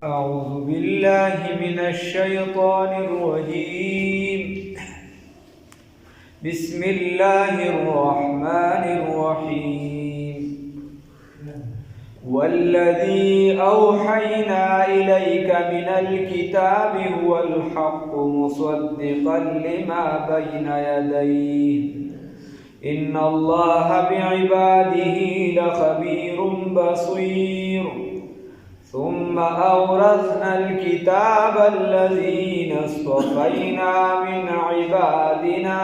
أعوذ بالله من الشيطان الرجيم. بسم الله الرحمن الرحيم. والذي أوحينا إليك من الكتاب هو الحق مصدقا لما بين يديه إن الله بعباده لخبير بصير. ثم أورثنا الكتاب الذين اصطفينا من عبادنا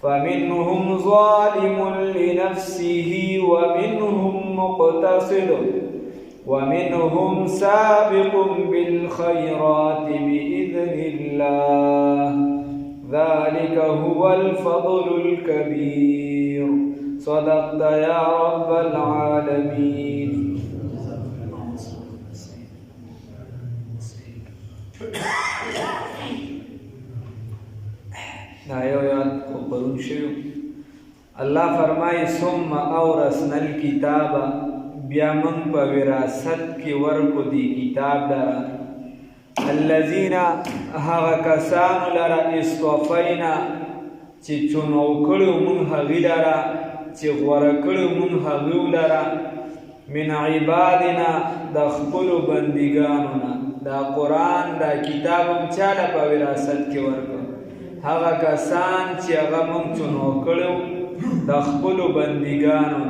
فمنهم ظالم لنفسه ومنهم مقتصد ومنهم سابق بالخيرات بإذن الله ذلك هو الفضل الكبير. صدقت يا رب العالمين. الله فرمائے ثم اورثنا الكتاب بیا من په وراثت کې ورکو دی کتاب لرا الذين هغه کسان لرا اصطفینا چې چونو کړو مونږ هغه لرا چې غوړه کړو مونږ هغه لرا من عبادنا د خپل بندګانو دا قرآن دا کتابم چاله په وراثت کې ورکو هغه کسان چې هغه مونږ چونو کړو د خپل بندګانو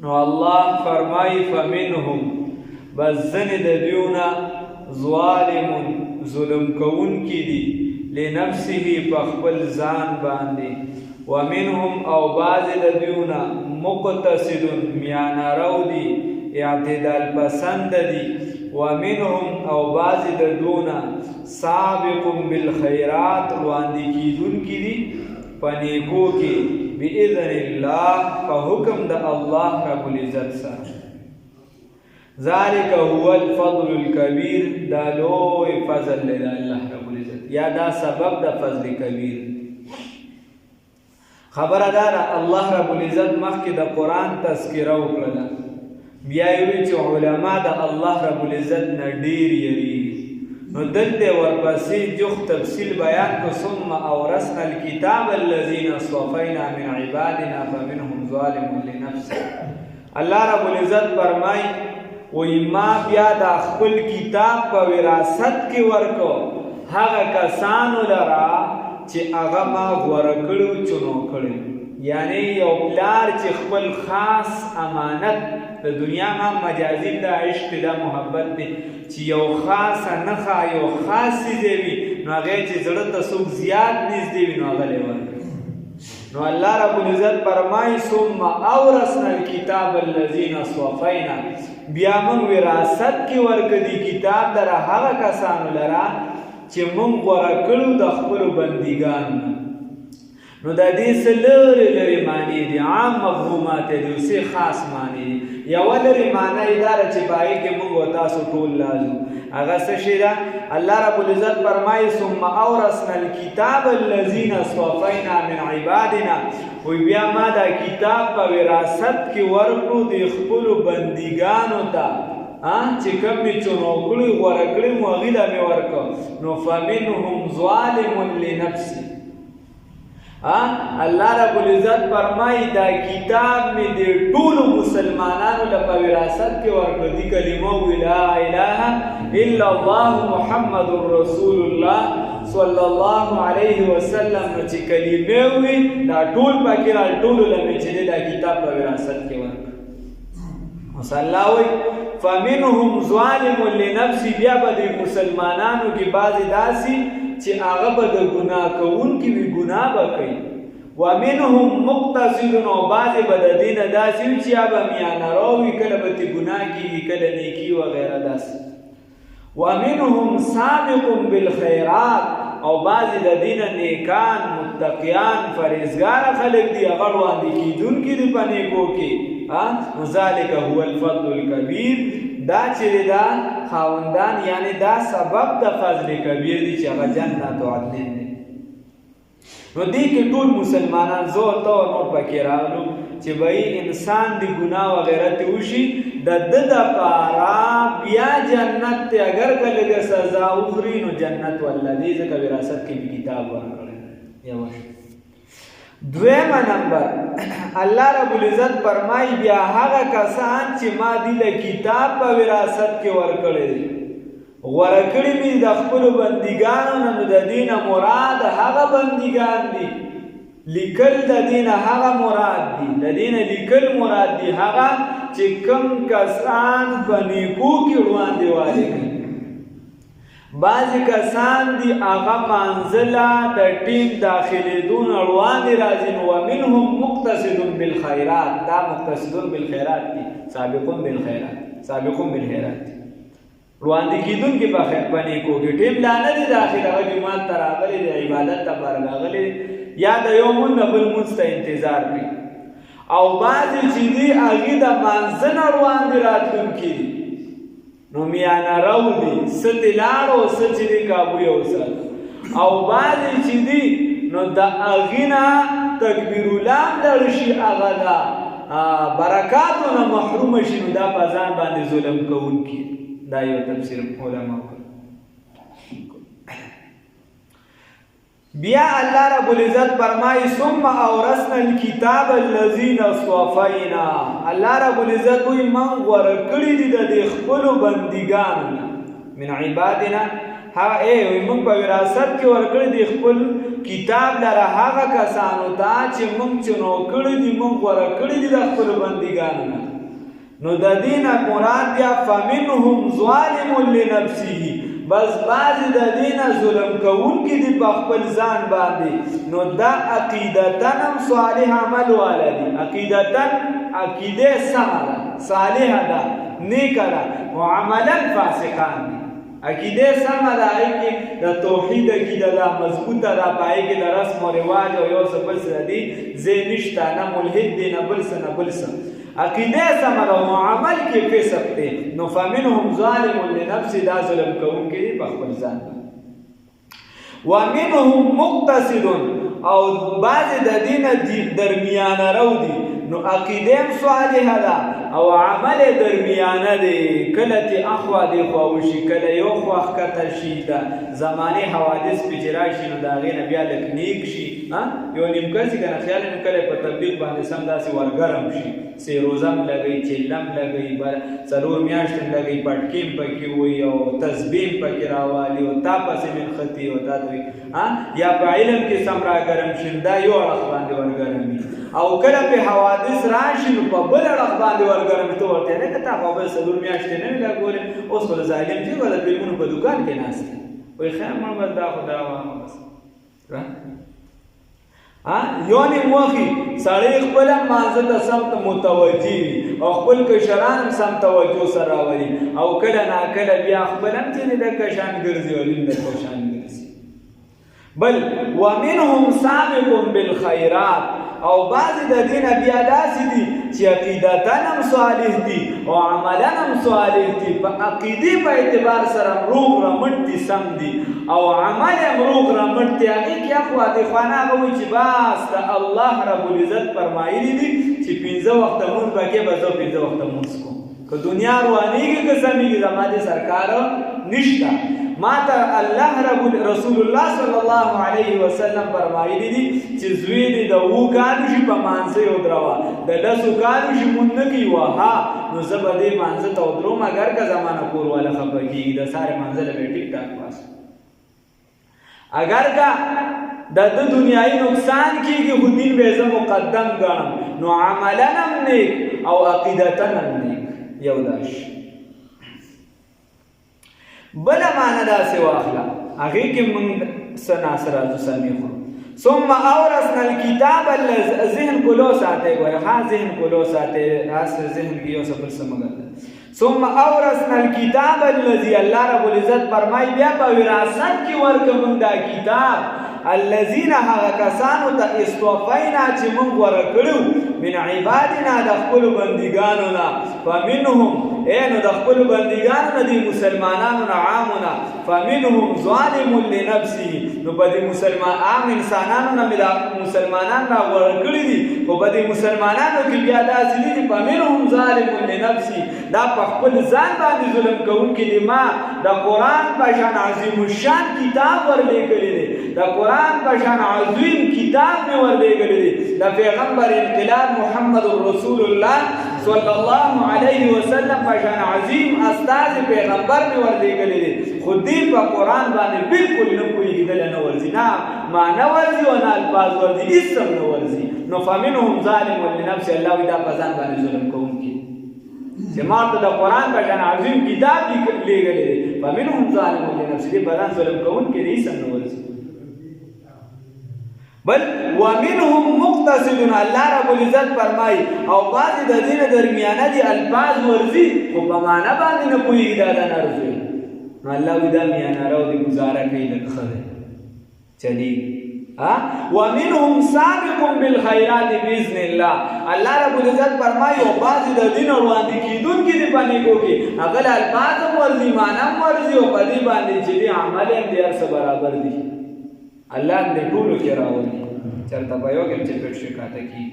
نو الله فرمایي فمنهم بزن د دیونا ظالم ظلم کون کی دی لنفسه په خپل ځان باندې ومنهم او باز د دیونا مقتصد میانه رو دی اعتدال پسند دی ومنهم او باز د دونا سابق بالخيرات رواندی کیدون کی دی پنیکو کی بإذن الله فحکم د الله رب العزت سره ذالک هو الفضل الكبير دا لوی فضل له الله رب العزت یا دا سبب د فضل کبیر خبردار الله رب العزت مخکې د قرآن تذکره وکړه بیا یې چې علما د الله رب العزت نه ډیر یریږي نو دلته ورپسې جوخ تفصیل بیان کو ثم اورثنا الكتاب الذين اصطفينا من عبادنا فمنهم ظالم لنفسه الله رب العزت فرمای وای ما بیا د خپل کتاب په وراثت کې ورکو هغه کسانو لرا چې هغه ما ورکړو چونو کړو یعنی یو پلار چې خپل خاص امانت د دنیا ما مجازي د عشق د محبت دی چې یو خاص نخا یو خاص دی نو هغه چې زړه ته څوک زیات نږدې وي نو هغه لور نو الله رب العزت فرمایي ثم اورثنا الكتاب الذين اصطفينا بیا موږ وراثت کې ورکړي کتاب در هغه کسانو لرا چې موږ غوړه کړو د خپل بندګانو نو د دې سلوري لري معنی دي عام مفهومات دي او سي خاص معنی دي یو لري معنی اداره چې پای کې موږ تاسو ټول لازم هغه څه شي دا الله رب العزت فرمایي ثم اورثنا الكتاب الذين اصطفينا من عبادنا وی بیا ما دا کتاب په وراثت کې ورکړو د خپل بندګانو ته چې کوم می چونو کړی غوړه کړی مو غیلا می ورکو نو فمنهم ظالم لنفسه الله رب العزت فرمایي دا کتاب می د ټولو مسلمانانو لپاره وراثت کې ورکړي کلمه لا اله الا الله محمد رسول الله صلی الله علیه وسلم چې کلمه وي دا ټول پکې را ټول لمه چې دا کتاب په وراثت کې ورکړي مصلاوي فمنهم ظالم لنفسه بیا به مسلمانانو کې بعضی داسي چې هغه به د ګناه کوونکي وي ګناه به کوي ومنهم مقتصد او بعضې به د دې نه داسې وي چې یا به میانه رو وي کله به ترې ګناه کېږي کله نیکي وغیره داسې ومنهم سابق بالخیرات او بعضې د دې نه نیکان متقیان فرهیزګاره خلک دي هغه وړاندې کېدونکي دي په نیکو کې نو ذلک هو الفضل الکبیر دا چې دا خاوندان یعنی دا سبب د فضل کبیر دی چې هغه جنت او عدن دی نو دې کې ټول مسلمانان زه او ته نور پکې راغلو چې وایي انسان د ګناه وغیره ته وشي د ده دپاره بیا جنت ته اگر که لږه سزا وخوري نو جنت والله دی ځکه وراثت کې مې کتاب ورکړی یوه دویمه نمبر الله رب العزت فرمایي بیا هغه کسان چې ما دې له کتاب په وراثت کې ورکړی دی غوره کړي مې د خپلو بندګانو نه نو د دې نه مراد هغه بندګان دي لیکل د دې نه هغه مراد دي د دې نه لیکل مراد دي هغه چې کوم کسان په نیکو کې وړاندې والی کوي بعضې کسان دي هغه منزله د ټیم داخلېدو نه وړاندې راځي نو ومنهم مقتصد بالخیرات دا مقتصدون بالخیرات دي سابقون بالخیرات دي وړاندې کېدونکي په نیکو کې ټیم لا نه دي داخل هغه جومات ته راغلي د عبادت لپاره راغلي یا د یو مونځ نه بل مونځ ته انتظار کوي او بعضې چې دي هغې د مانځه نه وړاندې راتلونکي دي نو میانه رو دي څه ترې لاړو څه چې دي کابو یې وساتو او بعضې چې دي نو د هغې نه تکبیر الله لړ شي هغه د برکاتو نه محرومه شي نو دا په ځان باندې ظلم کوونکي دا یو تفسیر علما بیا الله رب العزت فرمایي ثم اورثنا الكتاب الذين اصطفينا الله رب العزت وی من غوره کړي دي د خپلو بندګانو من عبادنا وی موږ په وراثت کې ورکړي دي خپل کتاب لره هغه کسانو ته چې موږ چنو کړي دي موږ غوره کړي دي د خپلو بندګانو نو د دې نه مراد بیا فمنهم ظالم لنفسه بس بعضې د دې نه ظلم کوونکي دي په خپل ځان باندې نو دا عقیدتن هم صالح عمل والا دي عقیدتن عقیده سمه ده صالحه ده نیکه ده او عملا فاسقان دي عقیده سمه ده هغې کې د توحید عقیده ده مضبوطه ده په هغې کې د رسم و رواج او یو څه بل څه دي ځای نشته نه ملحد دی نه بل څه نه بل څه عقیده سمه ده او عمل کې فسق دی نو فمنهم ظالم لنفسه دا ظلم کوونکي دي په خپل ځان ومنهم مقتصد او بعضې د دې نه درمیانه رو دي نو عقیده هم صالحه ده او عمل درمیانه دی کله چې اخوا دېخوا وشي کله یو خوا ښکته شي د زمانې حوادث پکې راشي نو د هغې نه بیا لږ نیک شي یو نیمکسي که نه خیال نو کله په تبلیغ باندې سم داسې ورګرم شي سیروزم لګوي چلم لګوي څلور میاشتې لګوي پټکې پکې وي او تسبیح پکې راوالي او تا پسې من خطي او تا دوی یا په علم کې سم راګرم شي دا یو اړخ باندې ورګرم وي او کله په حوادث راشي نو په بل اړخ باندې ورګرم ته ورته نه که تا خو به څلور میاشتې نه وي لګولې اوس خو د ظالم چې به د فلمونو په دوکان کې ناست دی وایي خیر مړ بس دا خو دا وامه بس یو نیم وخي سړی خپل هم مانځه ته سم متوجه وي او خپل کشران هم سم توجه سره راولي او کله ناکله بیا خپل هم ځینې د کشان ګرځي او د کشان ګرځي بل ومنهم سابق بالخیرات او بعضې د دې نه بیا داسې دي چې عقیدتن هم صالح دي او عملا هم صالح دي په عقیدې په اعتبار سره روغ رمټ دي سم دي او عمل هم روغ رمټ دي هغې کې اخوا دېخوا نه هغه وایي چې بس د الله رب العزت فرمایلي دي چې 15 وخته مونځ به کې به زه 15 وخته مونځ کوم که دنیا روانېږي که سمېږي زما دې سرکار نشته ما ته الله رسول الله صلی الله علیه وسلم فرمایلی دي چې زوی دې د 7 کالو شي په مانځه یې ودروه د 10 کالو شي مونځ نه کوي وها نو زه به دې مانځه ته ودروم اگر که زما نه کور والا خفه کېږي د سارې مانځه له به ټیک ټاک پاس اگر که د دنیایي نقصان کېږي خو دین به زه مقدم ګڼم نو عملا هم نیک او عقیدتن هم نیک یو داش بله معنی داسې واخله هغې کې موږ څه ناصراتو سمې خورو ثم اورثنا الكتاب ذهن کلو ساتئ ګوره ذهن کلو ساتئ ذهن کې یو څه بل څه مګر ثم اورثنا الكتاب الذي الله رب العزت فرمایي بیا په وراثت کې ورکړو موږ دا کتاب الذين هغه کسانو ته استوفینا چې موږ ورکړو من عبادنا د خپلو بندګانو نه فمنهم نو د خپل بندګانو نه دي مسلمانانو نه عامونه فمنهم ظالم لنفسه نو په دې مسلمان عام انسانانو نه مسلمانان را ورکړي دي خو په دې مسلمانانو کې بیا داسې دي فمنهم ظالم لنفسه دا په خپل ځان باندې ظلم کوونکي دي ما د قرآن په شان عظیم الشان کتاب ورلیږلی دی د قرآن په شان عظیم کتاب مې ورلیږلی دی د پیغمبر انقلاب محمد رسول الله صلی الله علیه وسلم په شان عظیم استاد پیغمبر مې ورلیږلی دی خو دې په قرآن باندې بالکل نه پوهېږي دله نه ورځي نه معنا ورځي او نه الفاظ ورځي هېڅ هم نه ورځي نو فمنهم ظالم لنفسه الله وایي دا په ځان باندې ظلم کوونکي چې ما ته د قرآن په شان عظیم کتاب لیږلی دی فمنهم ظالم لنفسه دې په ځان ظلم کوونکي دې هېڅ هم نه ورځي بل ومنهم مقتصد الله رب العزت فرمایي او بعضې د دې نه درمیانه دي الفاظ ورځي خو په معنا باندې نه پوهېږي دا د نرځوي نو الله وایي دا میانه رو دې ګزاره کوي لږ ښه دی چلیږي ومنهم سابق بالخيرات باذن الله الله رب العزت فرمایي او بعضې د دین وړاندې کېدونکي دي په نیکو کې هغه له الفاظ هم ورځي معنا هم ورځي او په دې باندې چې دې عمل هم دې هر څه برابر دي الله دې ټولو کې راولي چېرته به یو کې چې پټ شي کاته کېږي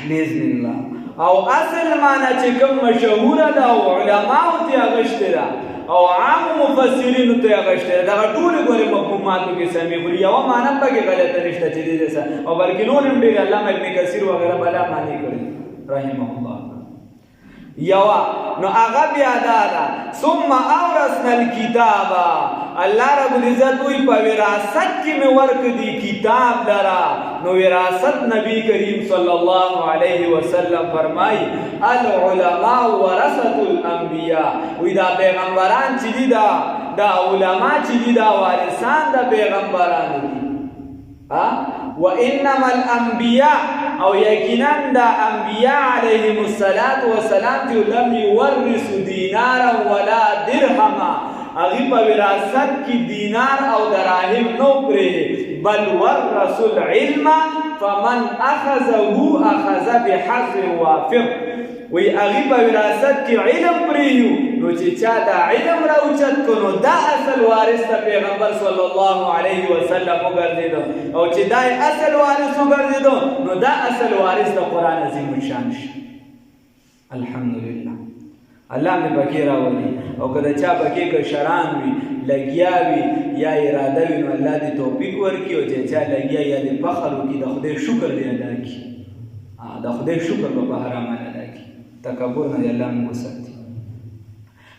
باذن الله او اصل معنا چې کوم مشهوره ده او علماو ترې اخیستې ده او عام مفسرینو ته اغشته دا ټول ګورې مفهوماتو کې سمې خو یوه معنا پکې غلطه نشته چې دې او بلکې نور هم ډېر علامه ابن کثیر وغیره بلا معنی کړي رحمه الله یوه نو هغه بیا دا ده ثم اورثنا الکتاب الله رب العزت وایي په وراثت کې مې ورکړي کتاب لره نو وراثت نبی کریم صلی الله علیه وسلم فرمایي العلماء ورثة الانبیاء وایي دا پیغمبران چې دي دا علما چې دي دا وارثان د پیغمبرانو دي وانما الانبیاء او یقینا دا انبیاء علیهم الصلاة والسلام چې لم یورثوا دینارا ولا درهما هغوی په وراثت کې دینار او دراهم نو پرېږدي بل ورثوا العلم فمن اخذه اخذ بحظ وافر وی هغوی په وراثت کې علم پرېږدي نو چې چا دا علم راوچت کړو نو دا اصل وارث د پیغمبر صلی الله علیه وسلم وګرځېدو او چې دا اصل وارث وګرځېدو نو دا اصل وارث د قرآن عظیم الشان شي الحمدلله الله مې پکې راولي او که د چا پکې که شران وي لګیا وي یا اراده وي نو الله دې توفیق ورکړي او چې چا لګیا یا دې فخر وکړي د خدای شکر دې ادا کړي د خدای شکر به په هر عمل ادا کړي تکبر نه دې الله موږ وساتي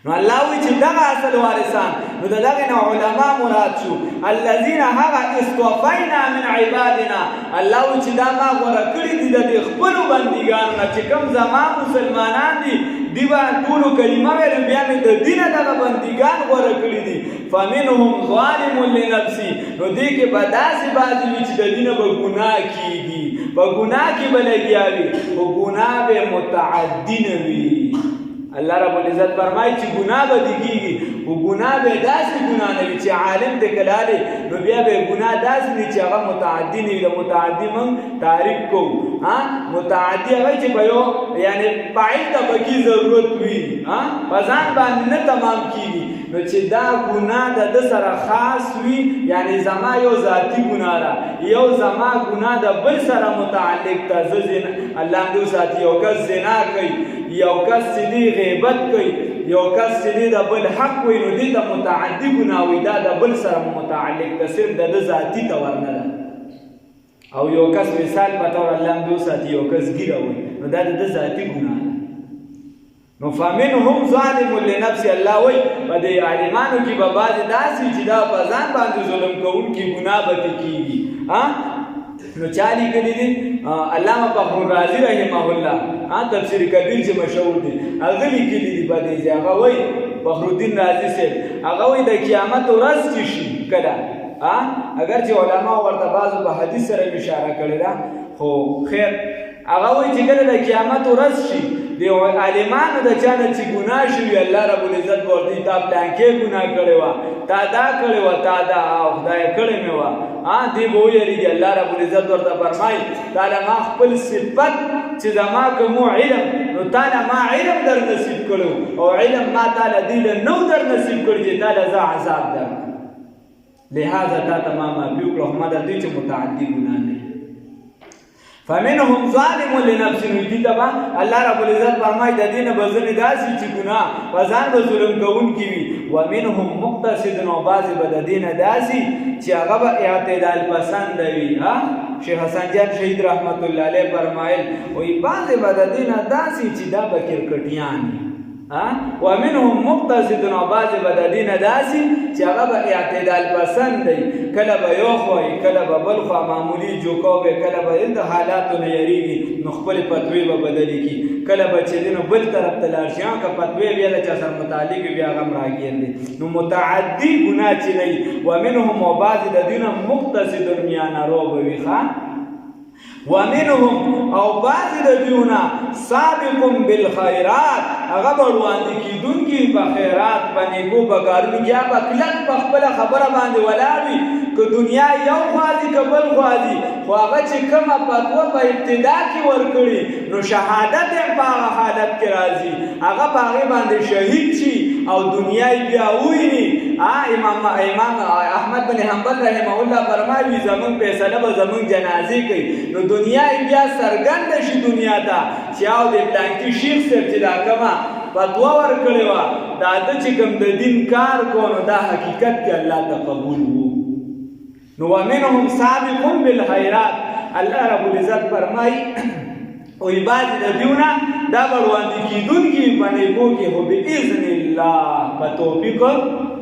نو الله وی چې دغه اصل وارثان نو دغه نه علما مراد شو الذين هغه استوفینا من عبادنا الله وی چې دا ما غوړه کړی دي د خپل بندګانو نه چې کوم زما مسلمانان دي دیوا ټول کلمه ویل بیا مې د دینه دغه بندګان غوړه کړی دي فمنهم ظالم لنفسه نو دې کې به داسې بعضې وي چې د دینه به ګناه کېږي په ګناه کې به لګیا وي خو ګناه به متعدي نه وي الله رب العزت فرمایي چې ګناه به دې کېږي خو ګناه به داسې ګناه نه وي چې عالم دې کلالی نو بیا به ګناه داسې وي چې هغه متعدي نه وي د متعدي موږ تعریف کوو متعدي هغه چې به یو یعنې فاعل ته پکې ضرورت وي په ځان باندې نه تمام کېږي نو چې دا ګناه د ده سره خاص وي یعنې زما یو ذاتي ګناه ده یو زما ګناه د بل سره متعلق ده زه الله دې وساتي یو کس زنا کوي یو کس چې دی غیبت کوي یو کس چې دی د بل حق کوي نو دې ته متعدي ګناه وي دا د بل سره متعلق ده صرف د ده ذاتي ته ورنه ده او یو کس مثال په طور الله دې وساتي یو کس ګیره وي نو دا د ده ذاتي ګناه ده نو فمنهم ظالم لنفسه الله وایي په دې عالمانو کې به بعضې داسې چې دا په ځان باندې ظلم کوونکي ګناه به پې کېږي نو چا لیکلي دي علامه فخر رازي رحمه الله تفسیر کبیر چې مشهور دي هغه لیکلي دي په دې ځای هغه وایي فخر الدین رازي صاحب هغه وایي د قیامت ورځ چې شي کله اگر چې علما ورته بعضو په حدیث سره اشاره کړې ده خو خیر هغه وایي چې کله د قیامت ورځ شي د عالمانو د چا نه چې ګناه شوي الله رب العزت به ورته تا پلانکې ګناه کړې وه تا دا کړی وه تا دا خدای کړی مې وه دی به ویریږي الله رب العزت ورته فرمایي تاله ما خپل صفت چې زما کومو علم نو تاله ما علم در نصیب کړی او علم ما تاله دی له نو در نصیب کړی چې تاله زه عذاب درکړم لہذا تا ته ما معافي وکړه خو ما درته چې متعدي ګناه نه فمنهم ظالم لنفسه دې ته به الله رب العزت فرمایي د دې نه به ځینې داسې چې ګناه په ځان به ظلم کوونکي وي ومنهم مقتصد او بعضې به د دې نه داسې چې هغه به اعتدال پسنده وي شیخ حسن جان شهید رحمت الله علیه فرمایل وایي بعضې به د دې نه داسې چې دا به کرکټیان وي ومنهم مقتصد او بعضې به د دې نه داسې چې هغه به اعتدال پسند دی کله به یو خوا وي کله به بل خوا معمولي جوکو به کله به د حالاتو نه یریږي نو خپلې فتوې به بدلې کړي کله به چې دی نو بل طرف ته لاړ شي که فتوې بیا له چا سره متعلق وي بیا هغه هم راګیر دی نو متعدي ګناه چې نه وي ومنهم او بعضې د دې نه مقتصد میانرو به وي ومنهم او بعض د دیونه سابق بالخيرات هغه وړاندې کیدونکي په خیرات په نیکو په کارونو کې هغه کلک په خپل خبره باندې ولاړ وي که دنیا یو خوازي که بل خوازي خو هغه چې کومه فتوا په ابتدا کې ورکړي نو شهادت یې په هغه حالت کې راځي هغه په هغې باندې شهید شي او دنیا یې بیا وویني امام احمد بن حنبل رحمه الله فرمایي زمونږ فیصله به زمونږ جنازې کوي نو دنیا یې بیا څرګنده شي دنیا ته چې او د پلانکي شیخ صاحب چې دا کومه فتوا ورکړې وه دا ده چې کوم د دین کار کو نو دا حقیقت کې الله ته قبول وو نو ومنهم سابق بالخيرات الله رب العزت فرمایي او بعضې د دیونه دا به وړاندې کېدونکي په نیکو کې خو باذن الله په توفیق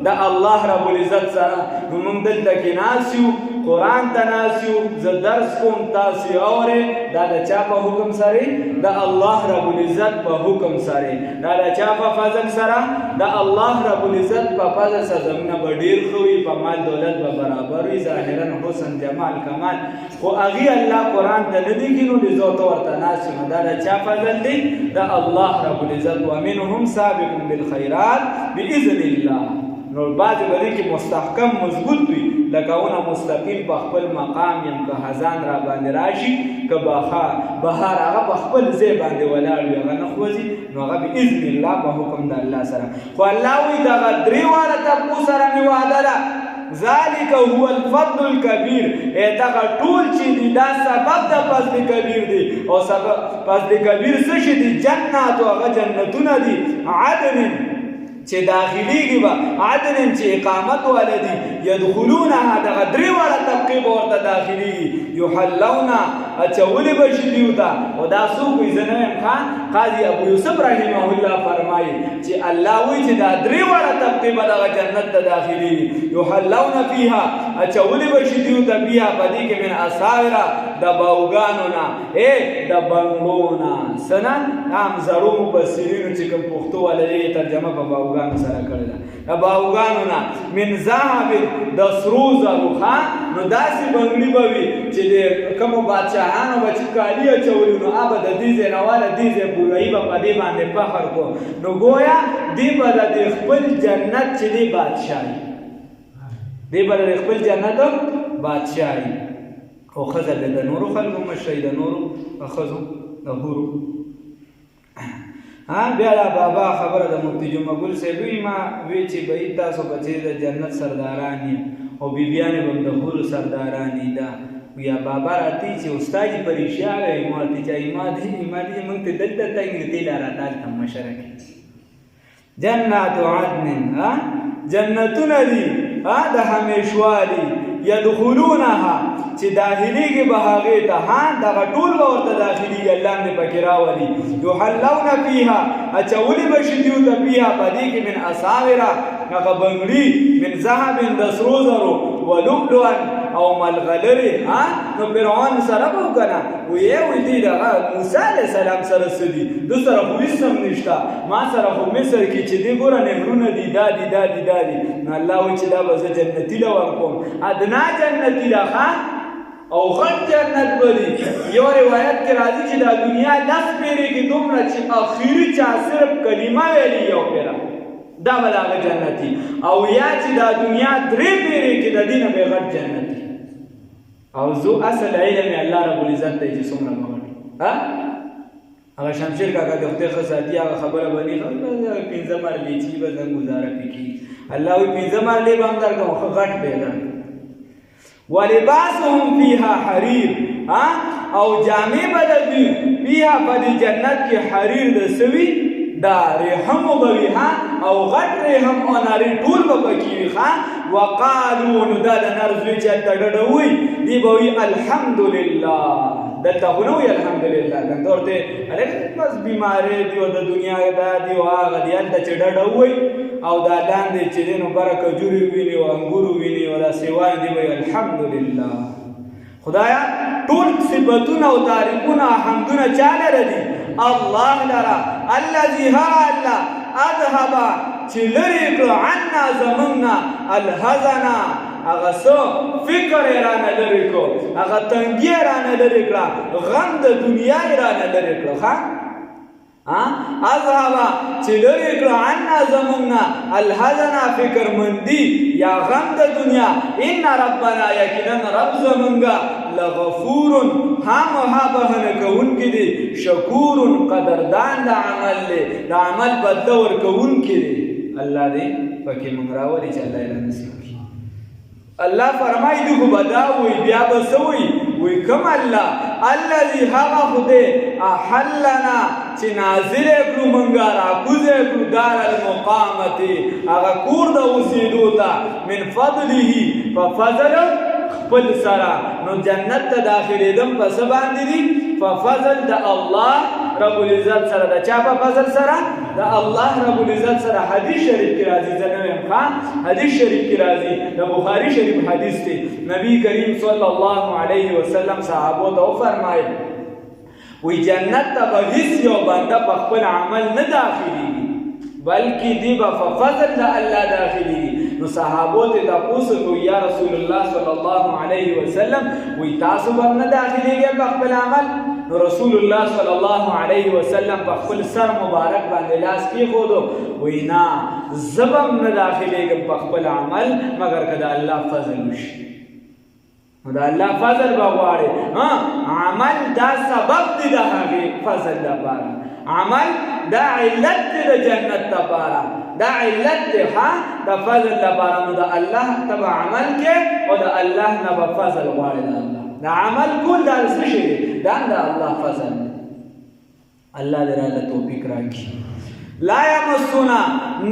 د الله رب العزت سره نو موږ دلته کې ناست یو قرآن ته ناست یو زه درس کوم تاسې اورئ دا د چا په حکم سره د الله رب العزت په حکم سره دا د چا په فضل سره د الله رب العزت په فضل سره زمونه به ډېر ښه وي په مال دولت به برابر وي ظاهرا حسن جمال کمال خو هغې الله قرآن ته نه دی کینو لزو ته ورته ناست نو دا د چا فضل دی د الله رب العزت ومنهم سابق بالخيرات باذن الله نو بعضې به دې کې مستحکم مضبوط وي لکه اونه مستقیم په خپل مقام یم که خزان را باندې راشي که بهار هغه په خپل ځای باندې ولاړ وي هغه نه خوځي نو هغه باذن الله په حکم د الله سره خو الله وایي دغه درې واړه تپو سره مې وعده ده ذالک هو الفضل الكبیر دغه ټول چې دي دا سبب د فضل کبیر دی او سبب فضل کبیر څه شي دي جنات او هغه جنتونه دي عدن چې داخليږي به عدن چې اقامت ولدي يدخلونها دغه درې واړه طبقې به ورته داخليږي یحلون اچولې به شي دیو ته او دا څوک وي زه نه یم قاضي ابو یوسف رحمه الله فرمایي چې الله وایي چې دا درې واړه طبقې به دغه جنت ته داخليږي یحلون فیها اچولې به شي دیو ته بیا په دې کې من اساوره د باوګانو نه د بنګلو نه څه نه هم زرو مفسرینو چې کوم پښتو والا ترجمه په باوګانو سره کړې ده د باوګانو نه من ذهب د سرو زرو نو داسې بنګلي به وي چې د کومو بادشاهانو به چې کالي اچولي نو هغه به د دې ځای نه واله دې ځای پورهیي به په دې باندې فخر کو نو گویا دې به د خپل جنت چې دی بادشاهي دې به د خپل جنت بادشاهي او ښځه به د نورو خلکو مشرۍ د نورو ښځو د حورو بیا دا بابا خبره د مفتی جمعه ګل صاحب وي ما وی چې به تاسو بچې د جنت سرداران یې او بیبیانې به د حورو سرداران یې دا یا بابا راتی چې استاد پریشان وي ما ته چې ما دې موږ ته دلته څنګه ته لاره تاسو مشره کې جنات عدن جنتونه دي د همیشوالي يدخلونها چې داخليږي به هغې ته دغه ټول به ورته داخليږي الله دې پکې راولي یحلون فیها اچولې به شي دیو ته فیها په دې کې من اساوره هغه بنګړي من ذهب د سرو زرو ولؤلؤا او ملغلرې نو فرعون سره به وکنه ویې دي دغه موسی علیه السلام سره څه دي ده سره خو هېڅ هم نشته ما سره خو مصر کې چې دی ګوره نهرونه دي دا دي نو الله وایي چې دا به زه جنتي له ورکوم ادنا جنتي ده او غټ جنت بری یو روایت کې راځي چې دا دنیا 10 پیرې کې دومره چې اخیری چا صرف کلمه ویلي یو پیره دا به د هغه جنتي او یا چې دا دنیا درې پیرې کې د دې نه به غټ جنتي او زو اصل علم یې الله رب العزت دی چې څومره به غټ هغه شمشیر کاکا د خدای ښه ساتي هغه خبره به نه پنځه مرلې چې به زه ګزاره پې کېږي الله وایي پنځه مرلې به هم درکړم ښه غټ به یې درکړم ولباسهم فیها حریر او جامې به د دوی فیها په دې جنت کې حریر د سوي دا ریحم به وي او غټ ریحم او نارې ټول به پکې وي وقالو نو دا د نر زوی چې هلته ډډه وایي دی به وایي الحمدلله دلته خو نه وایي الحمدلله کنته ورته هلک بس بیمارۍ دي او د دنیا دا دي او هغه دي هلته چې ډډه وایي او دا لاندې چې دی نو بره کجورې ویني او انګورو ویني او دا سیوان دی به الحمدلله خدایا ټول صفتونه او تعریفونه حمدونه چا لره دي الله لره الذي الله اذهب چې لرې کړو عنا زمونږ الحزن هغه څه فکر یې رانه لرې کړو هغه تنګي یې رانه لرې کړه غم د دنیا یې رانه لرې کړو اذهب چې لرې کړو عنا زمونږ الحزن فکر مندي یا غم د دنیا ان ربنا یقینا رب زمونږ لغفور ها بهنه کوونکی دی شکور قدردان د عمل دی د عمل بدله ورکوونکی دی الله دې پکې موږ راولي چې الله یې رانصیب کړي الله فرمایي دغه بدا وي بیا به څه وي کوم الله الذي هغه خدای احلنا چې نازل کړو موږ راکوزه کړو دار المقامت هغه کور د اوسېدو ته من فضله ففضل خپل سره نو جنت ته داخلېدم په څه باندې دي ففضل د الله رب العزت سره د چا په فضل سره د الله رب العزت سره حدیث شریف کې راځي زه نه وایم حدیث شریف کې راځي د بخاري شریف حدیث دی نبی کریم صلی الله علیه وسلم صحابو ته وفرمایل وی جنت ته به هیڅ یو بنده په خپل عمل نه داخلېږي بلکې دی به په فضل د الله داخلېږي نو صحابو ته تاسو کوي یا رسول الله صلی الله علیه وسلم وی تاسو به نه داخلېږئ په خپل عمل نو رسول الله صلی الله علیه وسلم په خپل سر مبارک باندې لاس کېښودو وی نه زه به هم نه داخلېږم په خپل عمل مګر که د الله فضل وشي نو د الله فضل به غواړې عمل دا سبب دی د هغې فضل لپاره عمل دا علت دی د جنت لپاره دا علت دی د فضل لپاره نو د الله ته به عمل کې او د الله نه به فضل غواړې د الله د عمل کول دا څه شی دی دا د الله فضل دی الله دې راله توفیق راکړي لا یمسونا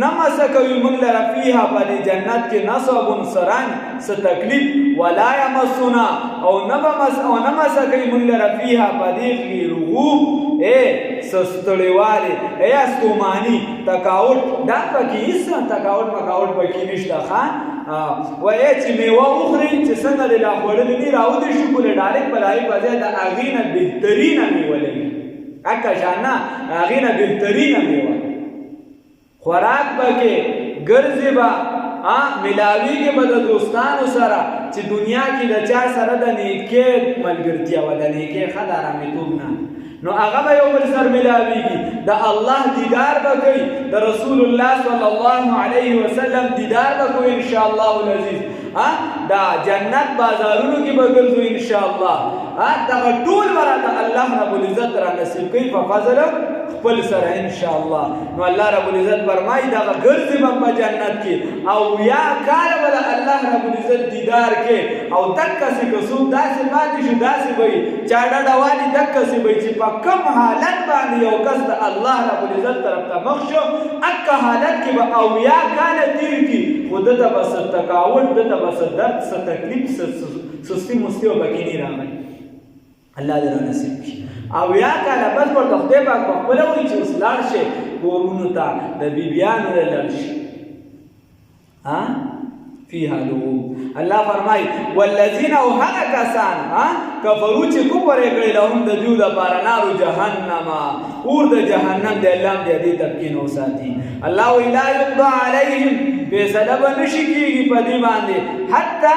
نمس کوي موږ لره فیها په دې جنت کې نصب سرنګ څه تکلیف ولا یمسونا او نمس کوي موږ لره فیها په دې کې لغوب سستړیواله استومانی تکاوت دا پکې هیڅ تکاوت پکې نشته وایي چې میوه وخوري چې څنګه د لا خوړلې دي راودې شو کوله ډایرکټ په لای په ځای د هغې نه بهترینه میوه لري اکه شانه هغې نه بهترینه میوه خوراک پکې ګرځي به ملاویږي به د دوستانو سره چې دنیا کې د چا سره د نیکۍ ملګرتیا وه د نیکۍ ښه د ارامېتوب نه نو هغه به یو بل سره ملاویږي د الله دیدار به کوي د رسول الله صلی الله علیه وسلم دیدار به کوي انشاءالله العزیز دا جنت بازارونو کې به ګرځو انشاءالله دغه ټول به راته الله رب العزت را نصیب کوي په فضل خپل سره انشاءالله نو الله رب العزت فرمایي دغه ګرځي به په جنت کې او یا کاله به د الله رب العزت دیدار کې او دقسې که څوک داسې پاتې شو داسې به وي چا ډډه والي دقسې به وي چې په کوم حالت باندې یو کس د الله رب العزت طرف ته مخ شو اکه حالت کې به اویا کاله تېر کړي خو ده ته به څه تکاوت ده ته به څه درد څه تکلیف څه سستي مستي به پکې نه راغلی الله دې را نصیب کړي او یا کاله بس ورته خدای پاک په خپله وایي چې اوس لاړ شئ کورونو ته د بیبیانو له لاړ شي فيها لغوب الله فرمای والذین او هغه کسان کفرو چې کفر یې کړی لهم د دوی دپاره نارو جهنم اور د جهنم دی الله دې دې تبکین وساتي الله وی لا یقضى علیهم فیصله به نشي کېږي په دې باندې حتی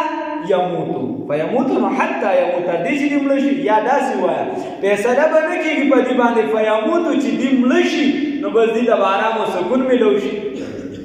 یموتو فیموتو نو حتی یموتو دې چې دې مړه شي یا داسې وایه فیصله به نه کېږي په دې باندې فیموتو چې دې مړه شي نو بس دې ته به ارام او سکون میلو شي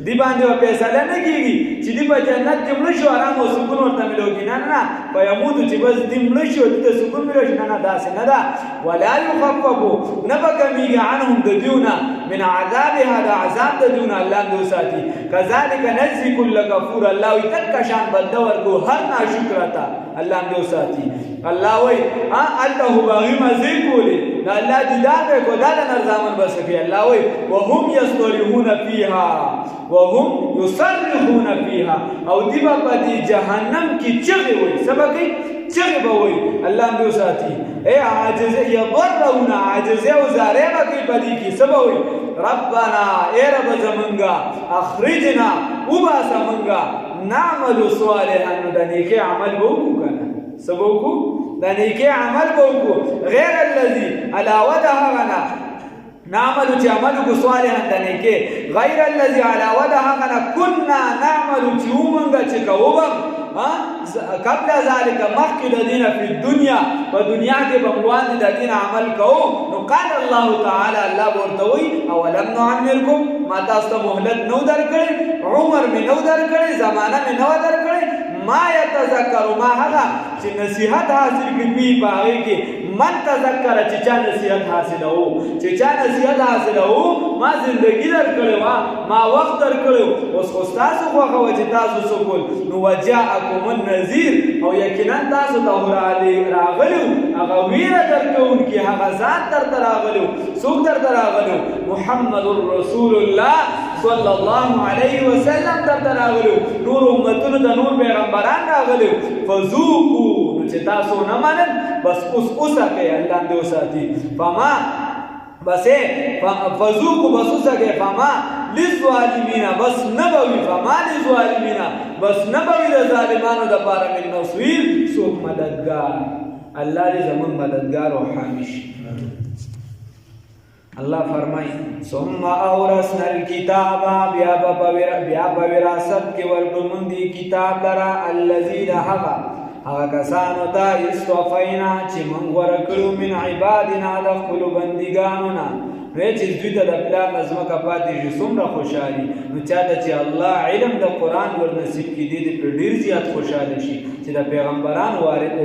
دی باندې فیصله نه کیږي چې دی په جنت کې مړ شو آرام او سکون ورته ملوږي نه نه فیموت چې بس دی مړ شو د سکون ملوږي نه داسې نه ده ولا یخفف نه به کمیږي عنهم د دیونه من عذابها د عذاب د دیونه الله دې ساتي کذالک نجزي كل کفور الله وي تک شان بدل ورکو هر ناشکر تا الله دې ساتي الله وي الله باغی مزه کولی الله دې دا کو دا نرزامن بسکی الله وي وهم يصطرخون فيها وهم يصرخون فيها او دی په دې جهنم کې چغې وي سبقي چغې به وي الله دې ساتي اے عاجز يضرون عاجز او زاره به په دې کې سبا وي ربنا اے رب زمنگا اخرجنا وبا زمنگا نعمل صالحا د نیکه عمل وکړو کنه سبوکو د نیکه عمل وکړو غیر الذي علاوه غنا نعمل چې عمل کو صالحا د نیکه غیر الذي علاوه غنا كنا نعمل چې ومنګه چې کوو قبل ذلك مخکې د دینه په دنیا په دنیا کې بموان د دین عمل کوو نو قال الله تعالی الله ورته وی اولم نعمرکم ما تاسو ته مهلت نو درکړي عمر می نو درکړي زمانہ می نو درکړي ما يتذكر ما هغه چې نصیحت حاصل کړي باغې کې من تذکر چې چا نصیحت حاصلو چې چا نصیحت حاصلو ما زندگی درکړي ما وخت درکړي اوس خو تاسو خو چې تاسو سکول نو وجاءکم النذیر او یقینا تاسو ته راغلو هغه ویره درکون کې هغه ذات در راغلو څوک در راغلو محمد رسول الله صلی الله علیه وسلم در راغلو نور امتونو د نور پیغمبران راغلو فذوقوا نو چې تاسو نه منل بس اوسه کوي الله دې وساتي فما بسې فذوقوا بس اوسه کوي فما للظالمین بس نبوي فما للظالمین بس نبوي د ظالمانو د پاره من نصير څوک مددگار الله دې زمون مددگار او حامی شي الله فرمای ثم اورثنا الكتاب بیا په وراثت کې ورکوم دي کتاب لرا الذين هغه کسانو ته استوفینا چې موږ ورکړو من عبادنا د خپل بندګانو نه چې دوی ته د پلان نظمکه پاتې شي څومره خوشحالي نو چاته چې الله علم د قرآن ور نصیب کړي دي په ډېر زیات خوشحاله شي چې د پیغمبرانو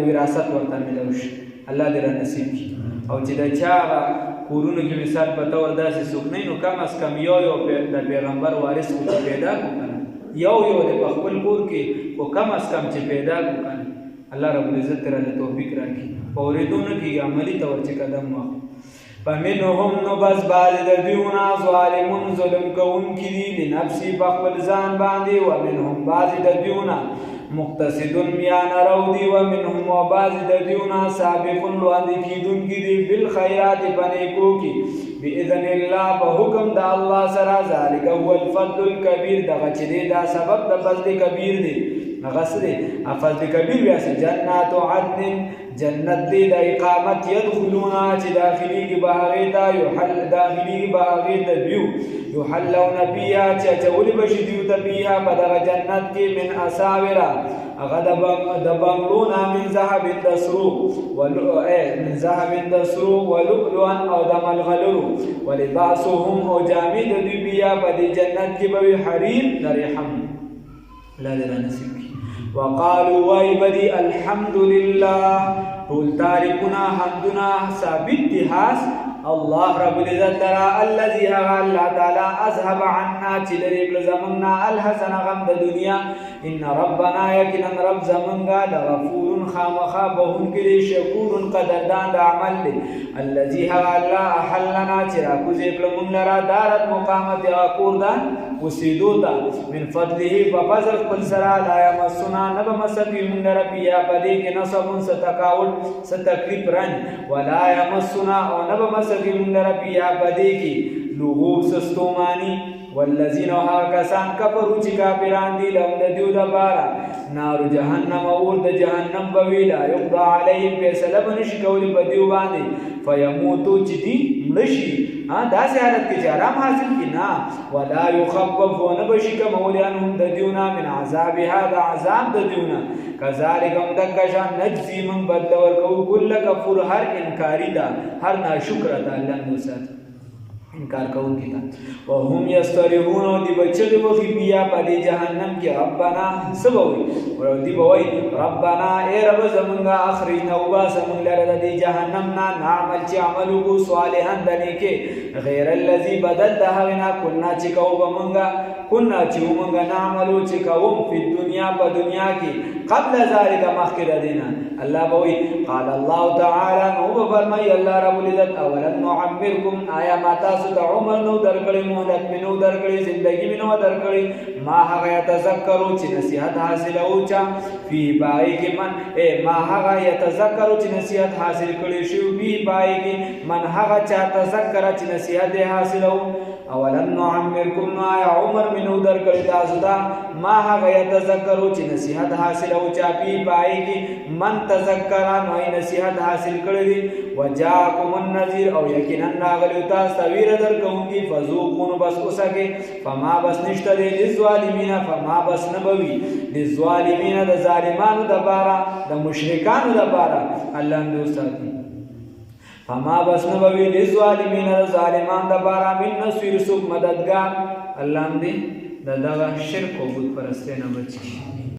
وراثت ورته ملو شي الله دې را نصیب کړي او چې د چا کورونو کې مثال په تور داسې څوک نه نو کم از کم یو د پیغمبر وارث پیدا کړي یو د خپل کور کې او کم از کم چې پیدا کړي الله رب العزت تعالی توفیق راکړي په اوریدونکو کې عملی تور چې قدم واخلي فمنهم نو بس بعض د دیونا ظالمون ظلم کوونکي دي لنفسي په خپل ځان باندې ومنهم بعض د دیونا مقتصدون میان رو دی ومنهم و بعض د دیونا سابقون لواندې کیدونکي دي بالخیرات پنیکو کی باذن الله په حکم د الله سره ذالک هو الفضل الكبير دغه چې دا سبب د فضل کبیر دی غسره افضل کبیر بیا جنات عدن جنت دی د اقامت يدخلونا چې داخلي کې باغې ته یحل داخلي باغې ته دیو یحلون فيها چې چول بشي دیو ته فيها په دغه جنت کې من اساورا هغه د بنگلونا من ذهب الدسرو من ذهب الدسرو ولؤلؤا او د ملغلرو ولباسهم او جامې د دوی بیا په دې جنت کې به حریر لرحم لا نصیب وقالوا وایبدی الحمد لله طول تارکنا حمدنا ثابت دهاس الله رب العزت لرا الذي الله تعالى اذهب عنا چلریک زمنا الحسن غم د دنیا ان ربنا یقینا رب زمنگا لغفور خامخا بهون کلی شکور قدردان د عمل له الذي الله احلنا چرا کو ذکر من لرا دارت مقامت اقور دا وسیدو دا من فضله ففضل قل سرا لا يمسنا نب مسقي من ربيا پدې کې نصب ستکاوت ستکلیف رن ولا يمسنا او نب مسقي من ربيا پدې کې لغوب سستومانی والذین هاکسان کفروا چې کافران دي لهم د دیو د بارا نار جهنم اور د جهنم بویلا یقضى علیهم فیصله بنشي کولی په دیو باندې فیموتو چې دی مړشي داسې حالت کې چې آرام حاصل کی نه ولا یخفف ونبشي کمولیانهم د دیونا من عذابها د عذاب د دیونا کذالک هم دکشان نجزی من بدل ورکو کل کفور هر انکاری دا هر ناشکر دا الله نو ساتي انکار کوونکی ته وهم یستریحون او دی بچلی وخی بیا په دې جهنم کې ربنا سبوي او دی بوي ربنا ای رب زمونږه اخرجنا وباسه مونږ لره د دې جهنم نه نعمل چې عمل وکړو صالحا د نیکه غیر الذي بدل د هغه نه کنا چې کوو به مونږه کنا چې مونږه نعملو چې کوم په دنیا په دنیا کې قبل ذلك مخکې د دینه الله بوي قال الله تعالی نو فرمای الله رب العزت اولم نعمركم آیا ما تاسو ته عمر نو درکړی مهلت مې نو درکړی زندگی مې نو درکړی ما هغه تذکرو چې نصیحت حاصلو چا فی پای کې من ما هغه یتذکرو چې نصیحت حاصل کړي شو فی پای کې من هغه چا تذکر چې نصیحت حاصلو اولم نعمركم نو آیا عمر مې نو درکړی تاسو ته ما هغه یتذکرو چې نصیحت حاصلو چا فی پای کې من تذکر نو نصیحت حاصل کړی وجاءکم النذیر او یقینا راغلی تاسو ویره درکوونکی فذوقون بس اوسکه فما بس نشته للظالمین فما بس نبوي للظالمین د ظالمانو د بارا د مشرکانو د بارا الله دې ساتي فما بس نبوي للظالمین د ظالمان د بارا من نصير سوق مددگار الله دې دغه شرک او بت پرسته نه بچي